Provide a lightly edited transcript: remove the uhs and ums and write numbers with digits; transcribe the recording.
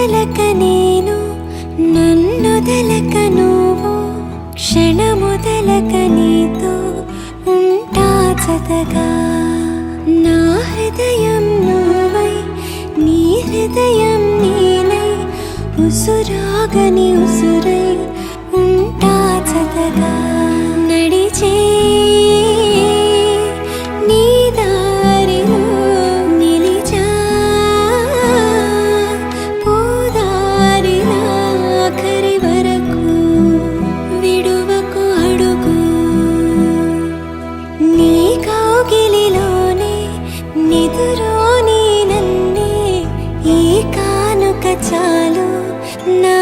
వదలక నేను నన్నొదలక నువ్వు క్షణమొదలక నీతో ఉంటా జతగా నా హృదయం నువ్వై నీ హృదయం నేనై ఉసురాగని ఉసురై ఉంటా జతగా నడిచే నీ దారిలో నిలిచా పోదారిలా ఆఖరి వరకు విడువకు అడుగు నీ కౌగిలిలోనే నిదురోని నన్నే ఈ కానుక చాలు నా